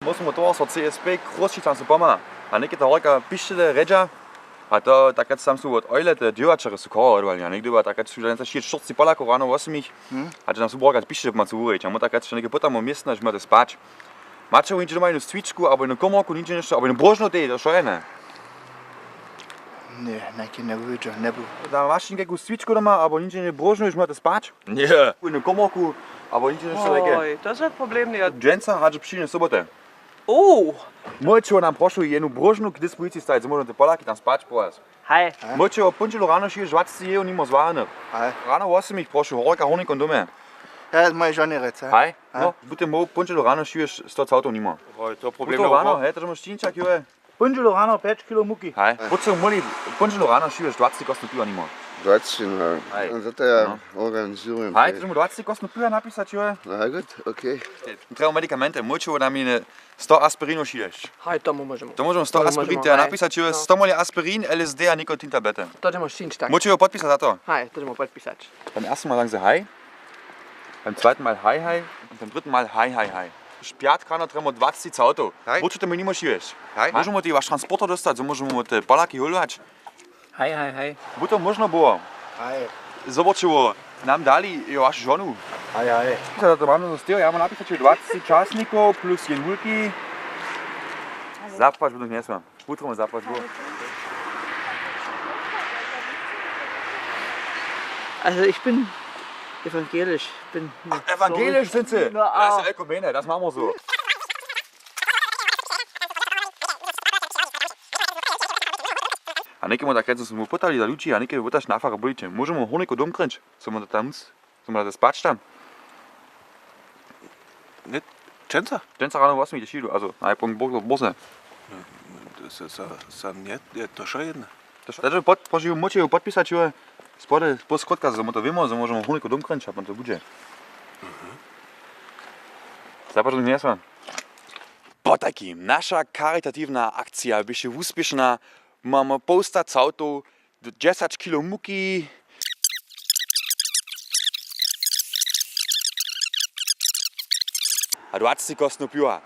musimy to so CSP kročiť tam sa pomáha. A niekedy horka pištele reďa, a to takrat tam sú od ojle, tie divačere sú koro odvalní. A niekedy takrat sú len šieť 40 Polákov ráno 8, a tam sú borkať pištele ma sú uriť. A mu takrat še niekedy potom miestne, že máte spať. Máte nič doma jednu stvičku, alebo jednu komorku, nič niečo, alebo jednu brožnú tej, to čo je, ne? Nie, najke nevyjde, nebude. Da máš nejakú stvičku doma, alebo nič nie brožnú, že máte spať? Nie. Jednu komorku, alebo nič niečo také. Oj, to je problém nie. Dženca hadže príjne sobote. Môžete nám prošu jednu brožnú k dispozícii stať, že môžete Poláky tam spať po vás. Hej. Môžete o pončelu ráno šíriť 20 jeho nimo zváne. Hej. Ráno 8 ich prošu, horka hornikom dome. Ja, moje žony rece. Hej? No, budete môžu pončelu ráno šíriť 100 cautov nimo. Oj, to problem Buďte ráno, hej, to máš čínčak, jo je. Punžilo ráno 5 kg muky. Hej. Budete mohli pončelu ráno šíriť 20 kostnú piva nimo. 20, no. Hej. En dat ja organiseren. Hej, to mu 20 kostnú piva napísať, jo je. Na goed, oké. Treba medikamente, môžete nám ine 100 aspirínov šíriť. Hej, to môžeme. To môžeme 100 aspirín, teda napísať, jo je 100 ml aspirín, LSD a nikotín tablete. To je môj čínčak. Môžete ho podpísať za to. Hej, to je môj podpísať. Beim ersten Mal sagen sie Hi, beim zweiten Mal Hi Hi und beim dritten Mal Hi Hi Hi. Špiatkano treba 20 cautov. Hej. Určite mi nimo šiješ. Hej. Môžeme ti váš transporter dostať, so môžeme te Poláky hoľovať. Hej. Buď to možno bolo. Hej. Zobačivo, nám dali jo vašu žonu. Hej. Teda to máme zo styl, ja mám napísať, že 20 časníkov plus jenulky. Zapač, budu nesmám. Utrome zapač, bo. Also ich bin evangelisch. Bin Evangelisch sind sie. Na, Das ist Ökumene, das machen wir so. A nekemu tak, keď sme mu potali za ľudí a nekedy votaš na fara bolíte. Môžeme ho honeko domkrenč, som mu to tam, som mu to spať tam. Nicht? Čenca? Ten sa ráno 8 ide šídu, also najprv bosne. Sam nie, je to čo jedna. Takže požijú, môžete ho podpísať, čo je spode, poskotka, že mu to vimo, že môžeme ho honeko domkrenč a to bude. Zapačujem dnes vám. Po takým, naša karitatívna akcia byše úspešná. Máme pousta cautov, 10 kg muky, a 20 kostnú piva.